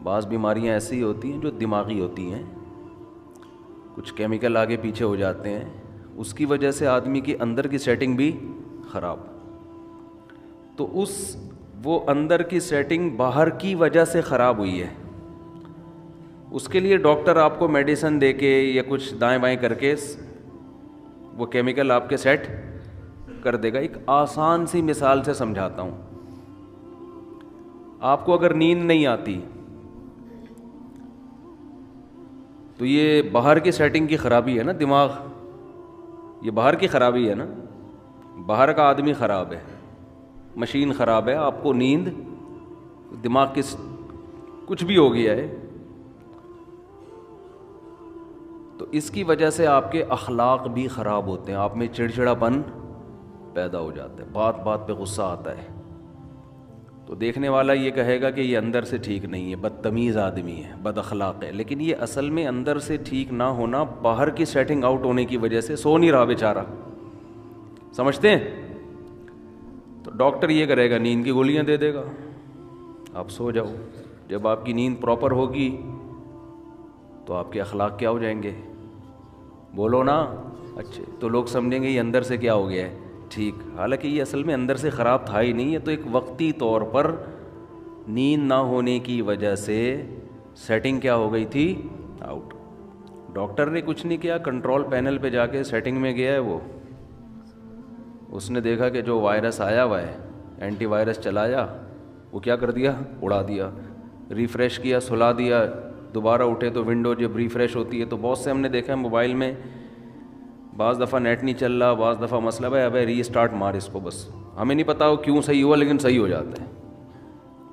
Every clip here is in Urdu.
بعض بیماریاں ایسی ہوتی ہیں جو دماغی ہوتی ہیں، کچھ کیمیکل آگے پیچھے ہو جاتے ہیں، اس کی وجہ سے آدمی کی اندر کی سیٹنگ بھی خراب. تو وہ اندر کی سیٹنگ باہر کی وجہ سے خراب ہوئی ہے، اس کے لیے ڈاکٹر آپ کو میڈیسن دے کے یا کچھ دائیں بائیں کر کے وہ کیمیکل آپ کے سیٹ کر دے گا. ایک آسان سی مثال سے سمجھاتا ہوں. آپ کو اگر نیند نہیں آتی تو یہ باہر کی سیٹنگ کی خرابی ہے نا، دماغ، یہ باہر کی خرابی ہے نا، باہر کا آدمی خراب ہے، مشین خراب ہے، آپ کو نیند، دماغ کی کچھ بھی ہو گیا ہے. تو اس کی وجہ سے آپ کے اخلاق بھی خراب ہوتے ہیں، آپ میں چڑچڑاپن پیدا ہو جاتا ہے، بات بات پہ غصہ آتا ہے. تو دیکھنے والا یہ کہے گا کہ یہ اندر سے ٹھیک نہیں ہے، بدتمیز آدمی ہے، بد اخلاق ہے، لیکن یہ اصل میں اندر سے ٹھیک نہ ہونا باہر کی سیٹنگ آؤٹ ہونے کی وجہ سے سو نہیں رہا بیچارہ. سمجھتے ہیں؟ تو ڈاکٹر یہ کرے گا، نیند کی گولیاں دے دے گا، آپ سو جاؤ. جب آپ کی نیند پراپر ہوگی تو آپ کے اخلاق کیا ہو جائیں گے؟ بولو نا. اچھے تو لوگ سمجھیں گے یہ اندر سے کیا ہو گیا ہے، ٹھیک. حالانکہ یہ اصل میں اندر سے خراب تھا ہی نہیں، ہے تو ایک وقتی طور پر نیند نہ ہونے کی وجہ سے سیٹنگ کیا ہو گئی تھی، آؤٹ. ڈاکٹر نے کچھ نہیں کیا، کنٹرول پینل پہ جا کے سیٹنگ میں گیا ہے، وہ اس نے دیکھا کہ جو وائرس آیا ہوا ہے، اینٹی وائرس چلایا، وہ کیا کر دیا، اڑا دیا. ریفریش کیا، سلا دیا، دوبارہ اٹھے تو ونڈو جب ریفریش ہوتی ہے تو بہت سے ہم نے دیکھا ہے موبائل میں، بعض دفعہ نیٹ نہیں چل رہا، بعض دفعہ مسئلہ ہے، ابے ری اسٹارٹ مار اس کو، بس ہمیں نہیں پتا وہ کیوں صحیح ہوا لیکن صحیح ہو جاتا ہے.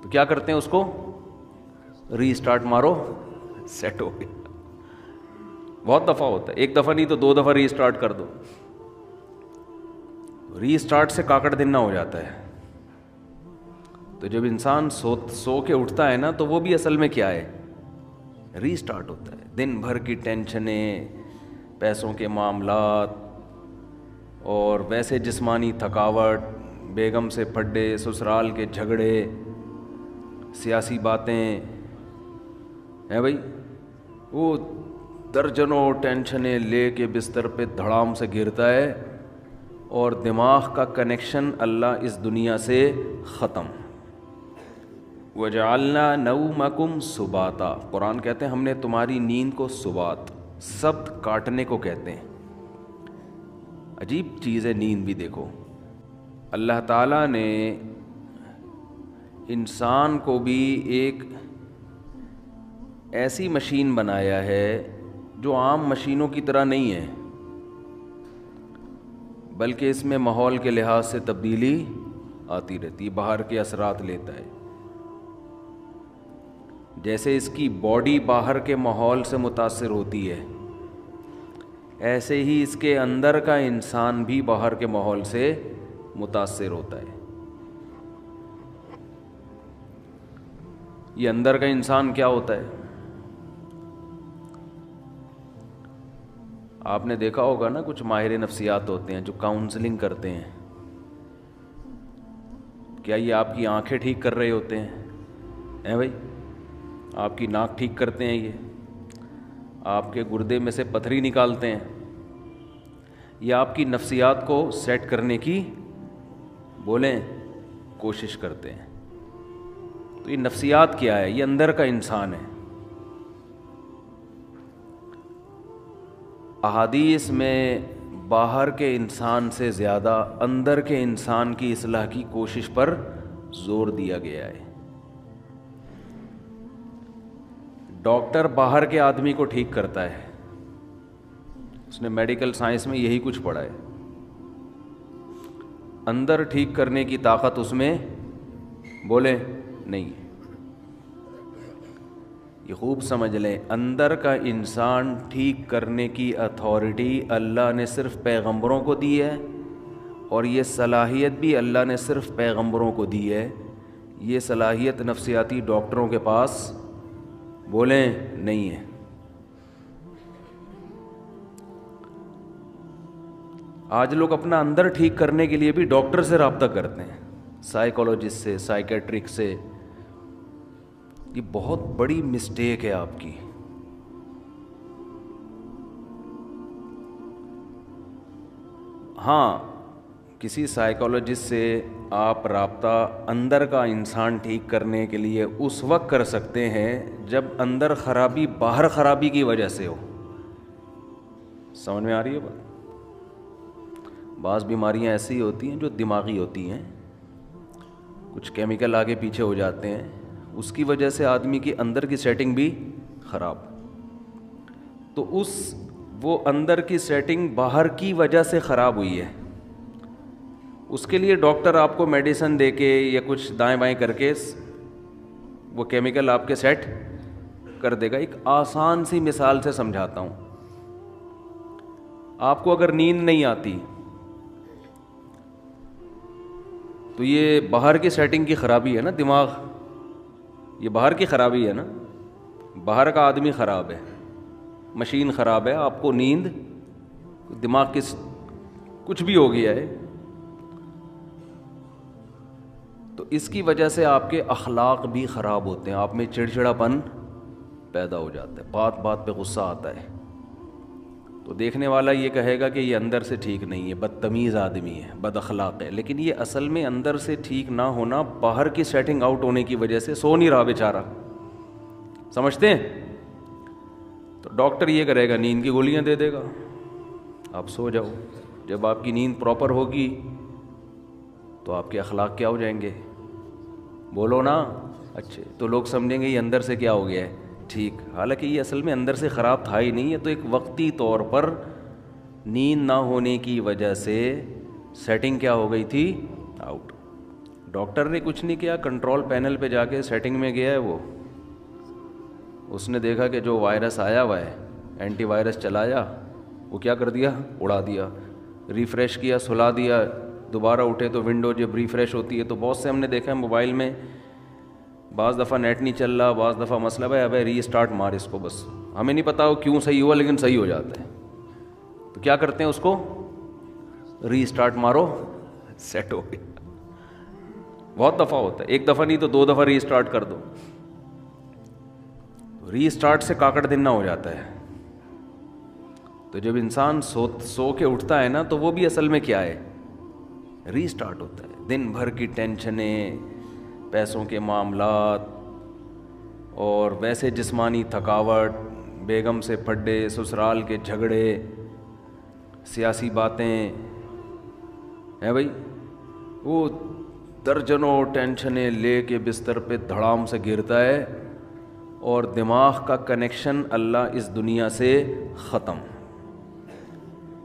تو کیا کرتے ہیں، اس کو ری اسٹارٹ مارو، سیٹ ہو گیا. بہت دفعہ ہوتا ہے، ایک دفعہ نہیں تو 2 دفعہ ری اسٹارٹ کر دو. ری اسٹارٹ سے کاکڑ دن نہ ہو جاتا ہے. تو جب انسان سو کے اٹھتا ہے نا تو وہ بھی اصل میں کیا ہے، ری اسٹارٹ ہوتا ہے. دن بھر کی ٹینشنیں، پیسوں کے معاملات، اور ویسے جسمانی تھکاوٹ، بیگم سے پھڈے، سسرال کے جھگڑے، سیاسی باتیں ہیں بھائی، وہ درجنوں ٹینشنیں لے کے بستر پہ دھڑام سے گرتا ہے اور دماغ کا کنیکشن اللہ اس دنیا سے ختم. وَجَعَلْنَا نَوْمَكُمْ سُبَاتًا، قرآن کہتے ہیں ہم نے تمہاری نیند کو سبات، سبت کاٹنے کو کہتے ہیں. عجیب چیز ہے نیند بھی. دیکھو اللہ تعالیٰ نے انسان کو بھی ایک ایسی مشین بنایا ہے جو عام مشینوں کی طرح نہیں ہے، بلکہ اس میں ماحول کے لحاظ سے تبدیلی آتی رہتی ہے، باہر کے اثرات لیتا ہے. جیسے اس کی باڈی باہر کے ماحول سے متاثر ہوتی ہے، ایسے ہی اس کے اندر کا انسان بھی باہر کے ماحول سے متاثر ہوتا ہے. یہ اندر کا انسان کیا ہوتا ہے؟ آپ نے دیکھا ہوگا نا، کچھ ماہر نفسیات ہوتے ہیں جو کاؤنسلنگ کرتے ہیں. کیا یہ آپ کی آنکھیں ٹھیک کر رہے ہوتے ہیں بھائی؟ آپ کی ناک ٹھیک کرتے ہیں، یہ آپ کے گردے میں سے پتھری نکالتے ہیں، یا آپ کی نفسیات کو سیٹ کرنے کی بولیں کوشش کرتے ہیں. تو یہ نفسیات کیا ہے؟ یہ اندر کا انسان ہے. احادیث میں باہر کے انسان سے زیادہ اندر کے انسان کی اصلاح کی کوشش پر زور دیا گیا ہے. ڈاکٹر باہر کے آدمی کو ٹھیک کرتا ہے، اس نے میڈیکل سائنس میں یہی کچھ پڑھا ہے. اندر ٹھیک کرنے کی طاقت اس میں بولے نہیں. یہ خوب سمجھ لیں، اندر کا انسان ٹھیک کرنے کی اتھارٹی اللہ نے صرف پیغمبروں کو دی ہے، اور یہ صلاحیت بھی اللہ نے صرف پیغمبروں کو دی ہے. یہ صلاحیت نفسیاتی ڈاکٹروں کے پاس بولیں نہیں ہے. آج لوگ اپنا اندر ٹھیک کرنے کے لیے بھی ڈاکٹر سے رابطہ کرتے ہیں، سائیکالوجسٹ سے، سائیکیٹرک سے. یہ بہت بڑی مسٹیک ہے آپ کی. ہاں کسی سائیکالوجسٹ سے آپ رابطہ اندر کا انسان ٹھیک کرنے کے لیے اس وقت کر سکتے ہیں جب اندر خرابی باہر خرابی کی وجہ سے ہو. سمجھ میں آ رہی ہے بات؟ بعض بیماریاں ایسی ہوتی ہیں جو دماغی ہوتی ہیں, کچھ کیمیکل آگے پیچھے ہو جاتے ہیں, اس کی وجہ سے آدمی کی اندر کی سیٹنگ بھی خراب. تو وہ اندر کی سیٹنگ باہر کی وجہ سے خراب ہوئی ہے. اس کے لیے ڈاکٹر آپ کو میڈیسن دے کے یا کچھ دائیں بائیں کر کے وہ کیمیکل آپ کے سیٹ کر دے گا. ایک آسان سی مثال سے سمجھاتا ہوں. آپ کو اگر نیند نہیں آتی تو یہ باہر کی سیٹنگ کی خرابی ہے نا, دماغ, یہ باہر کی خرابی ہے نا, باہر کا آدمی خراب ہے, مشین خراب ہے, آپ کو نیند, دماغ کی کچھ بھی ہو گیا ہے. تو اس کی وجہ سے آپ کے اخلاق بھی خراب ہوتے ہیں, آپ میں چڑچڑاپن پیدا ہو جاتا ہے, بات بات پہ غصہ آتا ہے. تو دیکھنے والا یہ کہے گا کہ یہ اندر سے ٹھیک نہیں ہے, بدتمیز آدمی ہے, بد اخلاق ہے. لیکن یہ اصل میں اندر سے ٹھیک نہ ہونا باہر کی سیٹنگ آؤٹ ہونے کی وجہ سے سو نہیں رہا بیچارہ. سمجھتے ہیں؟ تو ڈاکٹر یہ کرے گا, نیند کی گولیاں دے دے گا, آپ سو جاؤ. جب آپ کی نیند پراپر ہوگی تو آپ کے اخلاق کیا ہو جائیں گے؟ بولو نا. اچھے تو لوگ سمجھیں گے یہ اندر سے کیا ہو گیا ہے, ٹھیک. حالانکہ یہ اصل میں اندر سے خراب تھا ہی نہیں, ہے تو ایک وقتی طور پر نیند نہ ہونے کی وجہ سے سیٹنگ کیا ہو گئی تھی, آؤٹ. ڈاکٹر نے کچھ نہیں کیا, کنٹرول پینل پہ جا کے سیٹنگ میں گیا ہے, وہ اس نے دیکھا کہ جو وائرس آیا ہوا ہے, اینٹی وائرس چلایا, وہ کیا کر دیا, اڑا دیا. ریفریش کیا, سلا دیا, دوبارہ اٹھے تو ونڈو جب ریفریش ہوتی ہے تو بہت سے ہم نے دیکھا ہے موبائل میں, بعض دفعہ نیٹ نہیں چل رہا, بعض دفعہ مسئلہ ہے, ابے ری اسٹارٹ مار اس کو, بس ہمیں نہیں پتا وہ کیوں صحیح ہوا لیکن صحیح ہو جاتا ہے. تو کیا کرتے ہیں, اس کو ری اسٹارٹ مارو, سیٹ ہو گیا. بہت دفعہ ہوتا ہے, ایک دفعہ نہیں تو 2 دفعہ ری اسٹارٹ کر دو. ری اسٹارٹ سے کاکڑ دن نہ ہو جاتا ہے. تو جب انسان سو کے اٹھتا ہے نا تو وہ بھی اصل میں کیا ہے, ری اسٹارٹ ہوتا ہے. دن بھر کی ٹینشنیں, پیسوں کے معاملات, اور ویسے جسمانی تھکاوٹ, بیگم سے پھڈے, سسرال کے جھگڑے, سیاسی باتیں ہیں بھائی, وہ درجنوں ٹینشنیں لے کے بستر پہ دھڑام سے گرتا ہے, اور دماغ کا کنیکشن اللہ اس دنیا سے ختم.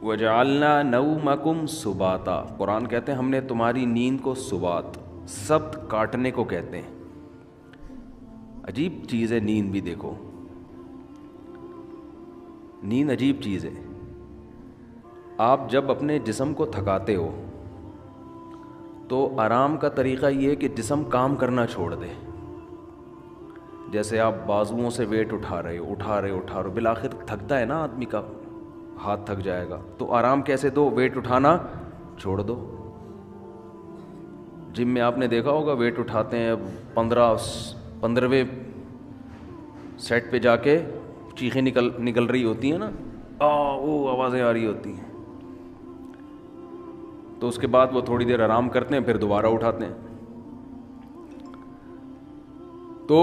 وَجَعَلْنَا نَوْمَكُمْ سُبَاتًا, قرآن کہتے ہیں ہم نے تمہاری نیند کو سبات, سبت کاٹنے کو کہتے ہیں. عجیب چیز ہے نیند بھی. دیکھو نیند عجیب چیز ہے. آپ جب اپنے جسم کو تھکاتے ہو تو آرام کا طریقہ یہ ہے کہ جسم کام کرنا چھوڑ دے. جیسے آپ بازوؤں سے ویٹ اٹھا رہے ہو, بالآخر تھکتا ہے نا آدمی کا, ہاتھ تھک جائے گا, تو آرام کیسے دو, ویٹ اٹھانا چھوڑ دو. جم میں آپ نے دیکھا ہوگا ویٹ اٹھاتے ہیں, 15ویں سیٹ پہ جا کے چیخیں نکل رہی ہوتی ہیں نا, وہ آوازیں آ رہی ہوتی ہیں, تو اس کے بعد وہ تھوڑی دیر آرام کرتے ہیں, پھر دوبارہ اٹھاتے ہیں. تو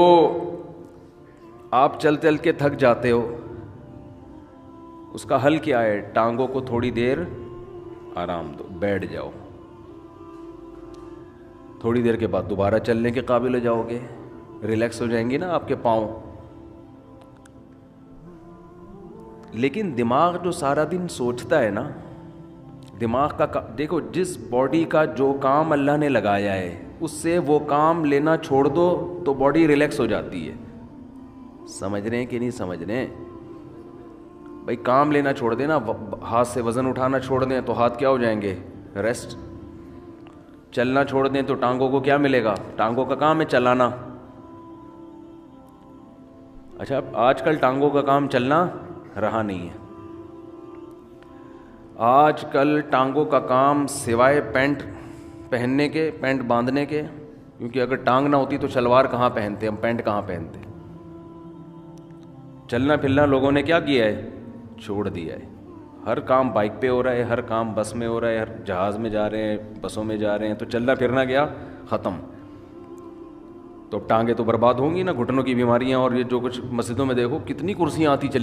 آپ چل کے تھک جاتے ہو, اس کا حل کیا ہے, ٹانگوں کو تھوڑی دیر آرام دو, بیٹھ جاؤ, تھوڑی دیر کے بعد دوبارہ چلنے کے قابل ہو جاؤ گے, ریلیکس ہو جائیں گے نا آپ کے پاؤں. لیکن دماغ جو سارا دن سوچتا ہے نا, دماغ کا دیکھو, جس باڈی کا جو کام اللہ نے لگایا ہے اس سے وہ کام لینا چھوڑ دو تو باڈی ریلیکس ہو جاتی ہے. سمجھ رہے ہیں کہ نہیں سمجھ رہے ہیں بھائی؟ کام لینا چھوڑ دینا, ہاتھ سے وزن اٹھانا چھوڑ دیں تو ہاتھ کیا ہو جائیں گے, ریسٹ. چلنا چھوڑ دیں تو ٹانگوں کو کیا ملے گا, ٹانگوں کا کام ہے چلانا. اچھا آج کل ٹانگوں کا کام چلنا رہا نہیں ہے. آج کل ٹانگوں کا کام سوائے پینٹ پہننے کے, پینٹ باندھنے کے, کیونکہ اگر ٹانگ نہ ہوتی تو شلوار کہاں پہنتے، ہم پینٹ کہاں پہنتے. چلنا پھرنا لوگوں نے کیا کیا ہے؟ چھوڑ دیا ہے. ہر کام بائک پہ ہو رہا ہے، ہر کام بس میں ہو رہا ہے، ہر جہاز میں جا رہے ہیں، بسوں میں جا رہے ہیں، تو چلنا پھرنا گیا ختم. تو اب ٹانگیں تو برباد ہوں گی نا، گھٹنوں کی بیماریاں، اور یہ جو کچھ مسجدوں میں دیکھو کتنی کرسیاں آتی چلی